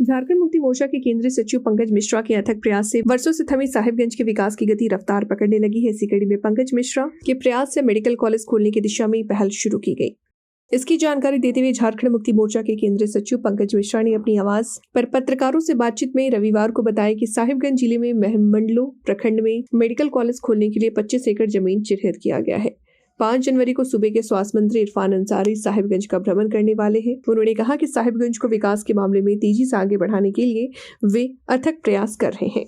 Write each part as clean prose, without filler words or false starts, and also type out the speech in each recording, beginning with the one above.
झारखंड मुक्ति मोर्चा के केंद्रीय सचिव पंकज मिश्रा के अथक प्रयास से वर्षों से थमी साहिबगंज के विकास की गति रफ्तार पकड़ने लगी है। इसी कड़ी में पंकज मिश्रा के प्रयास से मेडिकल कॉलेज खोलने की दिशा में पहल शुरू की गई। इसकी जानकारी देते हुए झारखंड मुक्ति मोर्चा के केंद्रीय सचिव पंकज मिश्रा ने अपनी आवाज पर पत्रकारों से बातचीत में रविवार को बताया कि साहिबगंज जिले में महमंडलो प्रखंड में मेडिकल कॉलेज खोलने के लिए 25 एकड़ जमीन चिन्हित किया गया है। 5 जनवरी को सूबे के स्वास्थ्य मंत्री इरफान अंसारी साहिबगंज का भ्रमण करने वाले हैं। उन्होंने कहा कि साहिबगंज को विकास के मामले में तेजी से आगे बढ़ाने के लिए वे अथक प्रयास कर रहे हैं।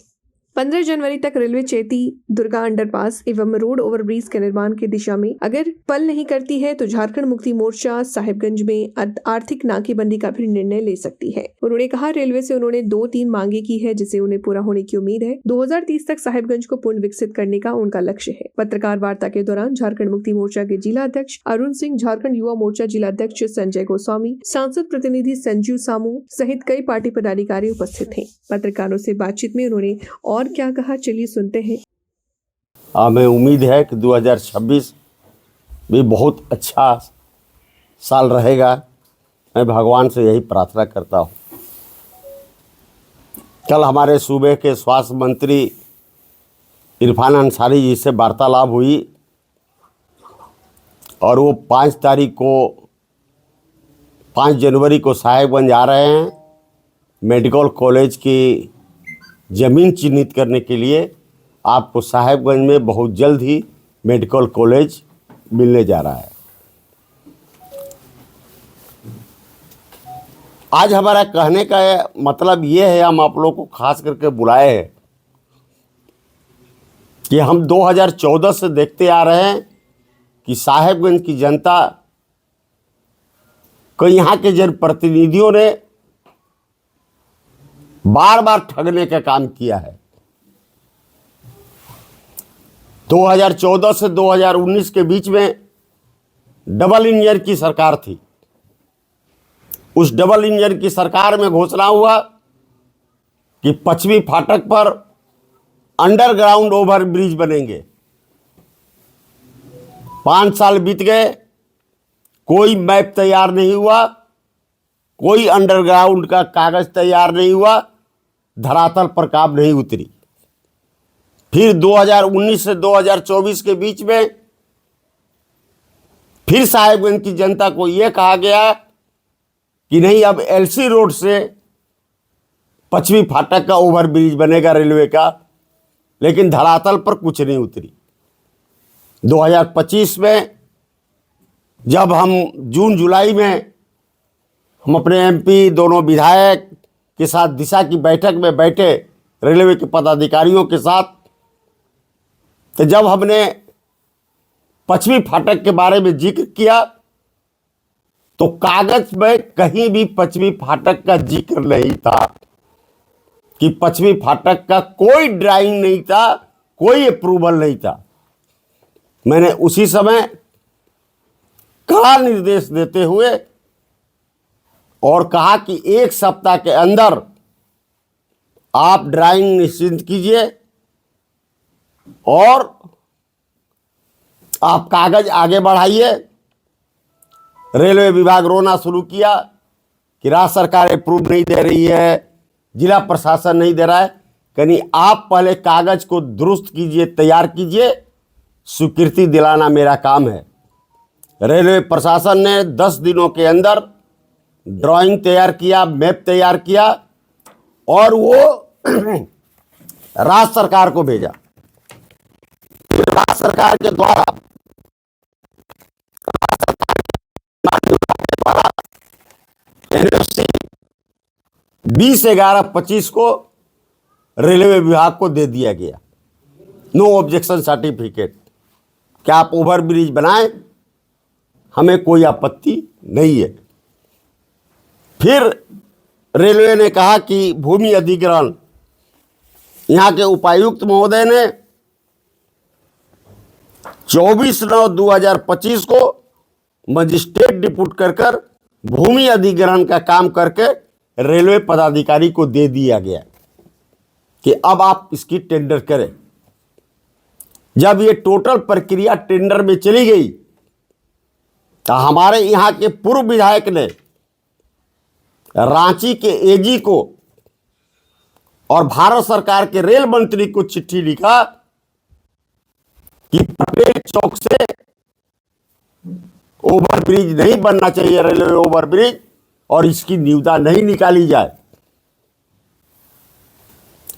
15 जनवरी तक रेलवे चेती दुर्गा अंडरपास एवं रोड ओवरब्रिज के निर्माण की दिशा में अगर पल नहीं करती है तो झारखंड मुक्ति मोर्चा साहिबगंज में आर्थिक नाकेबंदी का भी निर्णय ले सकती है। उन्होंने कहा रेलवे से उन्होंने 2-3 मांगे की है जिसे उन्हें पूरा होने की उम्मीद है। 2030 तक साहिबगंज को पूर्ण विकसित करने का उनका लक्ष्य है। पत्रकार वार्ता के दौरान झारखंड मुक्ति मोर्चा के जिला अध्यक्ष अरुण सिंह, झारखंड युवा मोर्चा जिला अध्यक्ष संजय गोस्वामी, सांसद प्रतिनिधि संजीव सामू सहित कई पार्टी पदाधिकारी उपस्थित थे। पत्रकारों से बातचीत में उन्होंने और क्या कहा, चलिए सुनते हैं। हमें उम्मीद है कि 2026 भी बहुत अच्छा साल रहेगा। मैं भगवान से यही प्रार्थना करता हूँ। कल हमारे सूबे के स्वास्थ्य मंत्री इरफान अंसारी जी से वार्तालाप हुई और वो 5 जनवरी को साहिबगंज आ रहे हैं मेडिकल कॉलेज की ज़मीन चिन्हित करने के लिए। आपको साहिबगंज में बहुत जल्द ही मेडिकल कॉलेज मिलने जा रहा है। आज हमारा कहने का मतलब ये है, हम आप लोग को खास करके बुलाए हैं कि हम 2014 से देखते आ रहे हैं कि साहिबगंज की जनता को यहाँ के जनप्रतिनिधियों ने बार बार ठगने का काम किया है। 2014 से 2019 के बीच में डबल इंजन की सरकार थी। उस डबल इंजन की सरकार में घोषणा हुआ कि पश्चिमी फाटक पर अंडरग्राउंड ओवरब्रिज बनेंगे। 5 साल बीत गए, कोई मैप तैयार नहीं हुआ, कोई अंडरग्राउंड का कागज तैयार नहीं हुआ, धरातल पर काम नहीं उतरी। फिर 2019 से 2024 के बीच में फिर साहिबगंज की जनता को यह कहा गया कि नहीं, अब एलसी रोड से पश्चिमी फाटक का ओवरब्रिज बनेगा रेलवे का, लेकिन धरातल पर कुछ नहीं उतरी। 2025 में जब हम जून जुलाई में हम अपने एमपी दोनों विधायक के साथ दिशा की बैठक में बैठे रेलवे के पदाधिकारियों के साथ, तो जब हमने पश्चिमी फाटक के बारे में जिक्र किया तो कागज में कहीं भी पश्चिमी फाटक का जिक्र नहीं था, कि पश्चिमी फाटक का कोई ड्राइंग नहीं था, कोई अप्रूवल नहीं था। मैंने उसी समय कड़ा निर्देश देते हुए और कहा कि 1 सप्ताह के अंदर आप ड्राइंग निश्चित कीजिए और आप कागज आगे बढ़ाइए। रेलवे विभाग रोना शुरू किया कि राज्य सरकार अप्रूव नहीं दे रही है, जिला प्रशासन नहीं दे रहा है। कहीं आप पहले कागज को दुरुस्त कीजिए, तैयार कीजिए, स्वीकृति दिलाना मेरा काम है। रेलवे प्रशासन ने 10 दिनों के अंदर ड्राइंग तैयार किया, मैप तैयार किया और वो राज्य सरकार को भेजा। राज्य सरकार के द्वारा 20/11/25 को रेलवे विभाग को दे दिया गया नो ऑब्जेक्शन सर्टिफिकेट। क्या आप ओवरब्रिज बनाएं, हमें कोई आपत्ति नहीं है। फिर रेलवे ने कहा कि भूमि अधिग्रहण, यहाँ के उपायुक्त महोदय ने 24/9/2025 को मजिस्ट्रेट डिप्यूट कर भूमि अधिग्रहण का काम करके रेलवे पदाधिकारी को दे दिया गया कि अब आप इसकी टेंडर करें। जब ये टोटल प्रक्रिया टेंडर में चली गई तो हमारे यहाँ के पूर्व विधायक ने रांची के एजी को और भारत सरकार के रेल मंत्री को चिट्ठी लिखा कि पटेल चौक से ओवरब्रिज नहीं बनना चाहिए, रेलवे ओवरब्रिज, और इसकी निविदा नहीं निकाली जाए।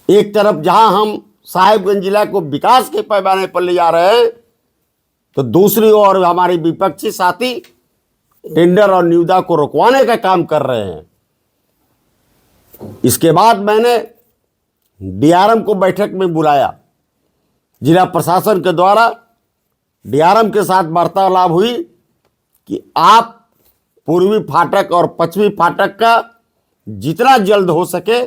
एक तरफ जहां हम साहिबगंज जिला को विकास के पैमाने पर ले जा रहे हैं, तो दूसरी ओर हमारे विपक्षी साथी टेंडर और निविदा को रुकवाने का काम कर रहे हैं। इसके बाद मैंने डीआरएम को बैठक में बुलाया। जिला प्रशासन के द्वारा डीआरएम के साथ वार्तालाप हुई कि आप पूर्वी फाटक और पश्चिमी फाटक का जितना जल्द हो सके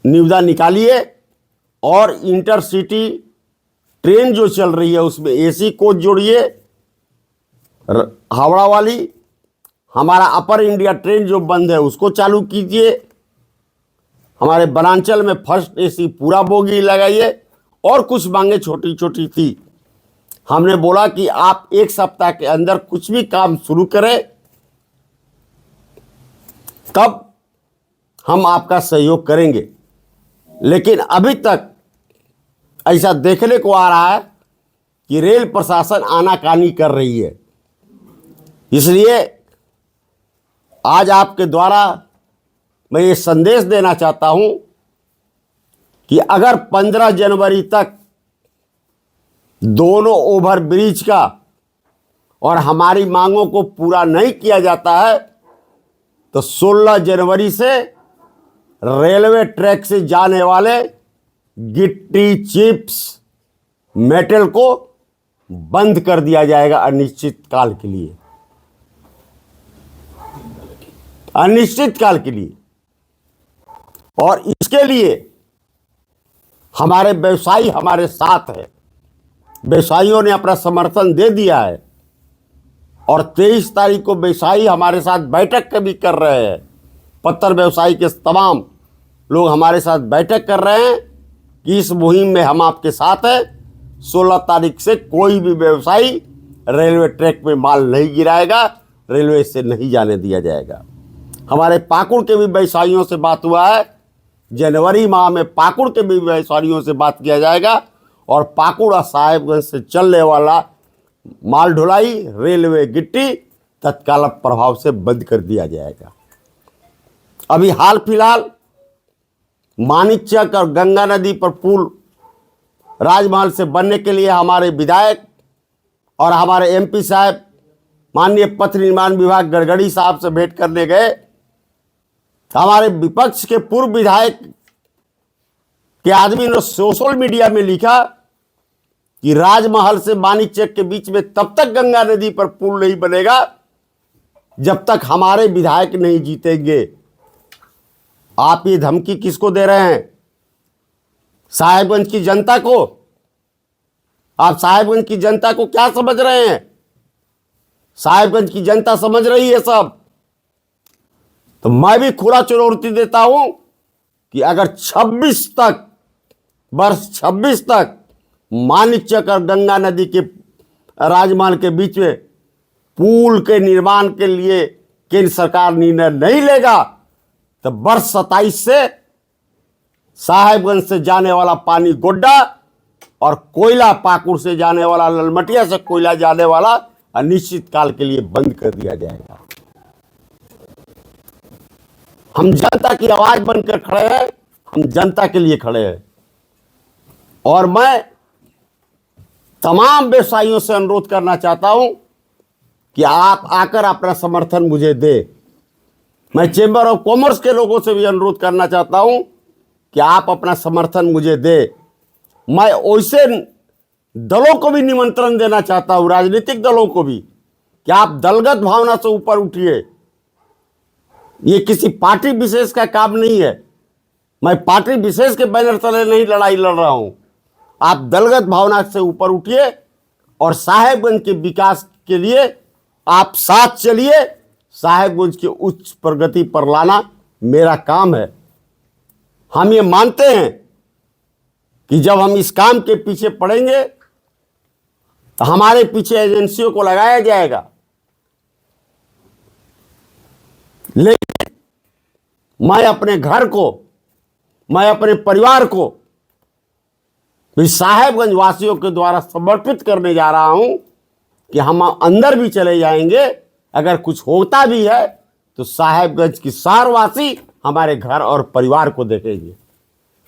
निविदा निकालिए, और इंटरसिटी ट्रेन जो चल रही है उसमें एसी कोच जोड़िए। हावड़ा वाली हमारा अपर इंडिया ट्रेन जो बंद है उसको चालू कीजिए। हमारे वनांचल में फर्स्ट एसी पूरा बोगी लगाइए, और कुछ मांगे छोटी छोटी थी। हमने बोला कि आप एक सप्ताह के अंदर कुछ भी काम शुरू करें, तब हम आपका सहयोग करेंगे। लेकिन अभी तक ऐसा देखने को आ रहा है कि रेल प्रशासन आनाकानी कर रही है। इसलिए आज आपके द्वारा मैं ये संदेश देना चाहता हूं कि अगर 15 जनवरी तक दोनों ओवरब्रिज का और हमारी मांगों को पूरा नहीं किया जाता है, तो 16 जनवरी से रेलवे ट्रैक से जाने वाले गिट्टी, चिप्स, मेटल को बंद कर दिया जाएगा अनिश्चित काल के लिए, अनिश्चित काल के लिए। और इसके लिए हमारे व्यवसायी हमारे साथ है। व्यवसायियों ने अपना समर्थन दे दिया है, और 23 तारीख को व्यवसायी हमारे साथ बैठक भी कर रहे हैं। पत्थर व्यवसायी के तमाम लोग हमारे साथ बैठक कर रहे हैं कि इस मुहिम में हम आपके साथ हैं। 16 तारीख से कोई भी व्यवसायी रेलवे ट्रैक में माल नहीं गिराएगा, रेलवे से नहीं जाने दिया जाएगा। हमारे पाकुड़ के भी व्यवसायियों से बात हुआ है। जनवरी माह में पाकुड़ के भी व्यवसायियों से बात किया जाएगा, और पाकुड़ और साहिबगंज से चलने वाला माल ढुलाई, रेलवे गिट्टी तत्काल प्रभाव से बंद कर दिया जाएगा। अभी हाल फिलहाल मानिकचक और गंगा नदी पर पुल राजमहल से बनने के लिए हमारे विधायक और हमारे एमपी साहब माननीय पथ निर्माण विभाग गड़करी साहब से भेंट करने गए। हमारे विपक्ष के पूर्व विधायक के आदमी ने सोशल मीडिया में लिखा कि राजमहल से मानिकचक के बीच में तब तक गंगा नदी पर पुल नहीं बनेगा जब तक हमारे विधायक नहीं जीतेंगे। आप ये धमकी किसको दे रहे हैं? साहिबगंज की जनता को? आप साहिबगंज की जनता को क्या समझ रहे हैं? साहिबगंज की जनता समझ रही है सब। तो मैं भी खुला चुनौती देता हूं कि अगर 26 तक, वर्ष 26 तक मानिकचक और गंगा नदी के राजमहल के बीच में पुल के निर्माण के लिए केंद्र सरकार निर्णय नहीं लेगा, तो वर्ष 27 से साहिबगंज से जाने वाला पानी गोड्डा और कोयला पाकुड़ से जाने वाला, ललमटिया से कोयला जाने वाला अनिश्चित काल के लिए बंद कर दिया जाएगा। हम जनता की आवाज बनकर खड़े हैं, हम जनता के लिए खड़े हैं। और मैं तमाम व्यवसायियों से अनुरोध करना चाहता हूं कि आप आकर अपना समर्थन मुझे दे। मैं चेंबर ऑफ कॉमर्स के लोगों से भी अनुरोध करना चाहता हूं कि आप अपना समर्थन मुझे दे। मैं वैसे दलों को भी निमंत्रण देना चाहता हूं, राजनीतिक दलों को भी, कि आप दलगत भावना से ऊपर उठिए। ये किसी पार्टी विशेष का काम नहीं है। मैं पार्टी विशेष के बैनर तले नहीं लड़ाई लड़ रहा हूं। आप दलगत भावना से ऊपर उठिए और साहेबगंज के विकास के लिए आप साथ चलिए। साहेबगंज के उच्च प्रगति पर लाना मेरा काम है। हम ये मानते हैं कि जब हम इस काम के पीछे पड़ेंगे तो हमारे पीछे एजेंसियों को लगाया जाएगा, लेकिन मैं अपने घर को मैं अपने परिवार को भी साहेबगंज वासियों के द्वारा समर्पित करने जा रहा हूं कि हम अंदर भी चले जाएंगे, अगर कुछ होता भी है तो साहेबगंज की शहरवासी हमारे घर और परिवार को देखेंगे।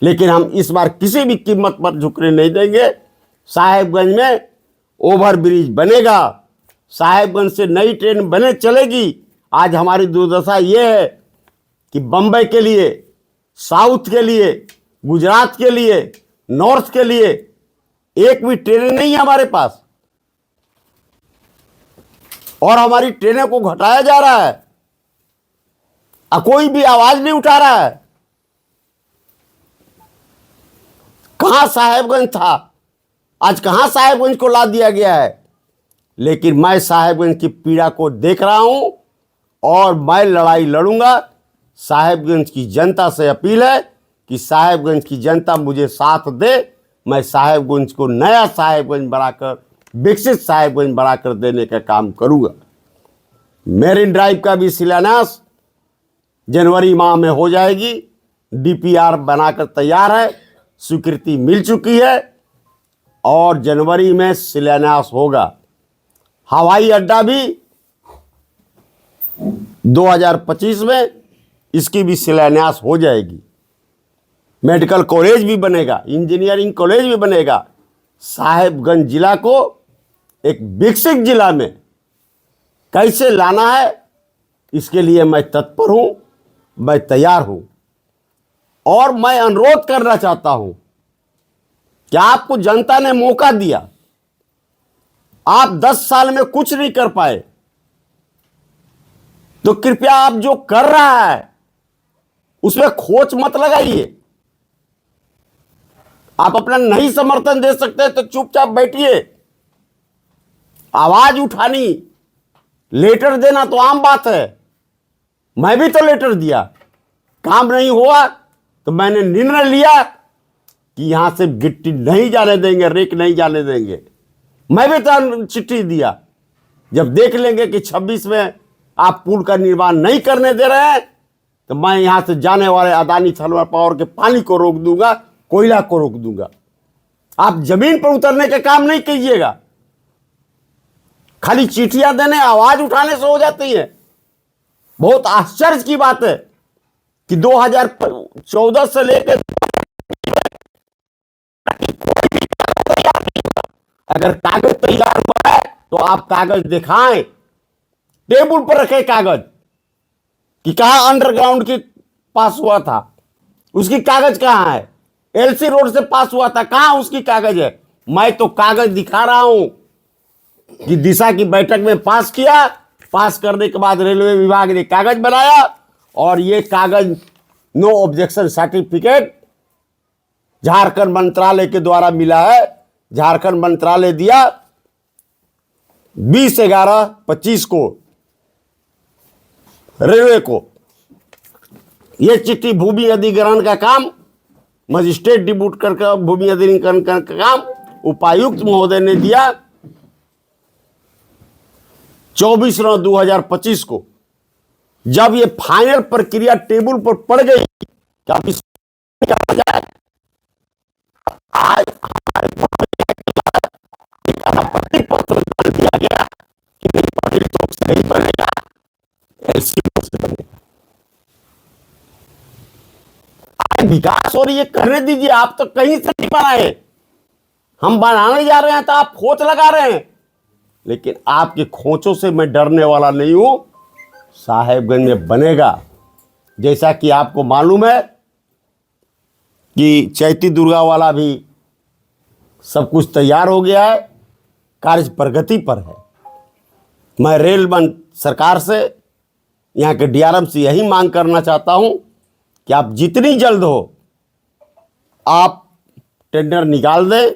लेकिन हम इस बार किसी भी कीमत पर झुकने नहीं देंगे। साहेबगंज में ओवर ब्रिज बनेगा, साहेबगंज से नई ट्रेन बने चलेगी। आज हमारी दुर्दशा ये है कि बम्बई के लिए, साउथ के लिए, गुजरात के लिए, नॉर्थ के लिए एक भी ट्रेनें नहीं है हमारे पास, और हमारी ट्रेनों को घटाया जा रहा है, कोई भी आवाज नहीं उठा रहा है। कहां साहेबगंज था, आज कहां साहेबगंज को ला दिया गया है। लेकिन मैं साहेबगंज की पीड़ा को देख रहा हूं और मैं लड़ाई लड़ूंगा। साहेबगंज की जनता से अपील है कि साहेबगंज की जनता मुझे साथ दे। मैं साहेबगंज को नया साहेबगंज बनाकर, विकसित साहेबगंज बनाकर देने का काम करूंगा। मेरिन ड्राइव का भी शिलान्यास जनवरी माह में हो जाएगी। डीपीआर बनाकर तैयार है, स्वीकृति मिल चुकी है और जनवरी में शिलान्यास होगा। हवाई अड्डा भी 2025 में इसकी भी शिलान्यास हो जाएगी। मेडिकल कॉलेज भी बनेगा, इंजीनियरिंग कॉलेज भी बनेगा। साहेबगंज जिला को एक विकसित जिला में कैसे लाना है, इसके लिए मैं तत्पर हूं, मैं तैयार हूं। और मैं अनुरोध करना चाहता हूं कि आपको जनता ने मौका दिया, आप 10 साल में कुछ नहीं कर पाए, तो कृपया आप जो कर रहा है उसमें खोच मत लगाइए। आप अपना नहीं समर्थन दे सकते तो चुपचाप बैठिए। आवाज उठानी, लेटर देना तो आम बात है, मैं भी तो लेटर दिया। काम नहीं हुआ तो मैंने निर्णय लिया कि यहां से गिट्टी नहीं जाने देंगे, रेक नहीं जाने देंगे। मैं भी तो चिट्ठी दिया। जब देख लेंगे कि 26 में आप पुल का निर्माण नहीं करने दे रहे हैं तो मैं यहां से जाने वाले अदानी थर्मल पावर के पानी को रोक दूंगा, कोयला को रोक दूंगा। आप जमीन पर उतरने का काम नहीं कीजिएगा। खाली चिट्ठियां देने, आवाज उठाने से हो जाती है। बहुत आश्चर्य की बात है कि 2014 से लेकर अगर कागज तैयार हुआ है तो आप कागज दिखाएं, टेबल पर रखे कागज कि कहां अंडरग्राउंड के पास हुआ था, उसकी कागज कहां है। एलसी रोड से पास हुआ था, कहां उसकी कागज है। मैं तो कागज दिखा रहा हूं कि दिशा की बैठक में पास किया, पास करने के बाद रेलवे विभाग ने कागज बनाया और ये कागज नो ऑब्जेक्शन सर्टिफिकेट झारखंड मंत्रालय के द्वारा मिला है। झारखंड मंत्रालय दिया 20/11/25 को रेलवे को। यह चिट्ठी भूमि अधिग्रहण का काम, मजिस्ट्रेट डिब्यूट करके भूमि अधिग्रहण का काम उपायुक्त महोदय ने दिया 24/9/2025 को। जब ये फाइनल प्रक्रिया टेबल पर पड़ गई कि आप इसको जाए, आज पत्र दिया गया कि नहीं, पटेल चौक से नहीं बनेगा, एलसी रोड से बनेगा। आज विकास हो रही है, करने दीजिए। आप तो कहीं से नहीं बनाए, हम बनाने जा रहे हैं तो आप खोच लगा रहे हैं। लेकिन आपके खोचों से मैं डरने वाला नहीं हूं। साहेबगंज में बनेगा। जैसा कि आपको मालूम है कि चैती दुर्गा वाला भी सब कुछ तैयार हो गया है, कार्य प्रगति पर है। मैं रेल सरकार से, यहाँ के डीआरएम से यही मांग करना चाहता हूं कि आप जितनी जल्द हो आप टेंडर निकाल दें,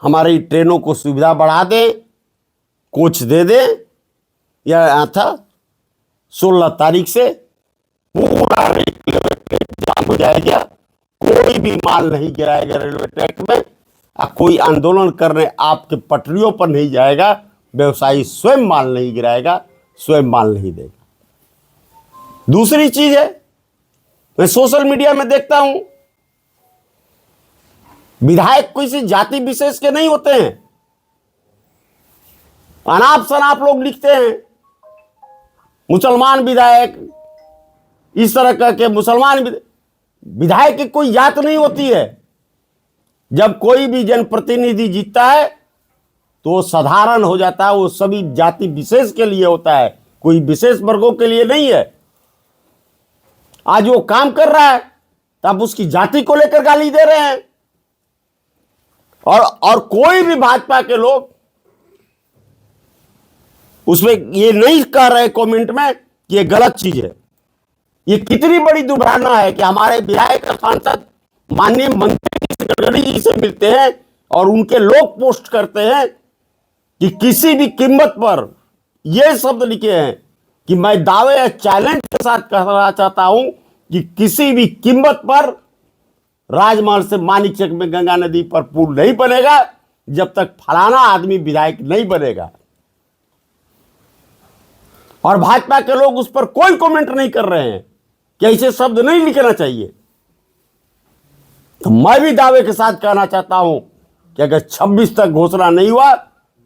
हमारी ट्रेनों को सुविधा बढ़ा दें, कोच दे दें। यह यहाँ था 16 तारीख से पूरा रेलवे ट्रैक जाम हो जाएगा, कोई भी माल नहीं गिराएगा रेलवे ट्रैक में, कोई आंदोलन करने आपके पटरियों पर नहीं जाएगा, व्यवसायी स्वयं माल नहीं गिराएगा, स्वयं माल नहीं देगा। दूसरी चीज है, मैं सोशल मीडिया में देखता हूं विधायक किसी जाति विशेष के नहीं होते हैं। अनाप शनाप लोग लिखते हैं मुसलमान विधायक, इस तरह के मुसलमान विधायक की कोई जात नहीं होती है। जब कोई भी जनप्रतिनिधि जीतता है तो वो साधारण हो जाता है, वो सभी जाति विशेष के लिए होता है, कोई विशेष वर्गों के लिए नहीं है। आज वो काम कर रहा है तब उसकी जाति को लेकर गाली दे रहे हैं। और कोई भी भाजपा के लोग उसमें ये नहीं कह रहे कमेंट में कि ये गलत चीज है। ये कितनी बड़ी दुर्भावना है कि हमारे विधायक सांसद माननीय मंत्री गडकरी जी से मिलते हैं और उनके लोग पोस्ट करते हैं कि किसी भी कीमत पर, ये शब्द लिखे हैं कि मैं दावे या चैलेंज के साथ कहना चाहता हूं कि किसी भी कीमत पर राजमहल से मानिकचक में गंगा नदी पर पुल नहीं बनेगा जब तक फलाना आदमी विधायक नहीं बनेगा। और भाजपा के लोग उस पर कोई कमेंट नहीं कर रहे हैं कि ऐसे शब्द नहीं लिखना चाहिए। तो मैं भी दावे के साथ कहना चाहता हूं कि अगर 26 तक घोषणा नहीं हुआ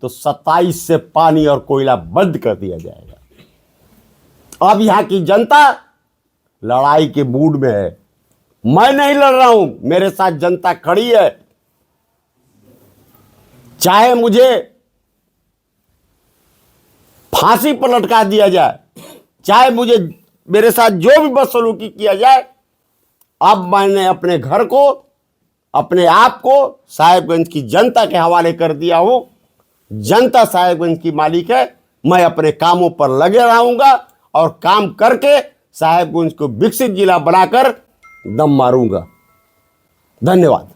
तो 27 से पानी और कोयला बंद कर दिया जाएगा। अब यहां की जनता लड़ाई के मूड में है। मैं नहीं लड़ रहा हूं, मेरे साथ जनता खड़ी है। चाहे मुझे फांसी पर लटका दिया जाए, चाहे मुझे मेरे साथ जो भी बदसलूकी किया जाए, अब मैंने अपने घर को, अपने आप को साहेबगंज की जनता के हवाले कर दिया हूं। जनता साहेबगंज की मालिक है। मैं अपने कामों पर लगे रहूंगा और काम करके साहेबगंज को विकसित जिला बनाकर दम मारूंगा। धन्यवाद।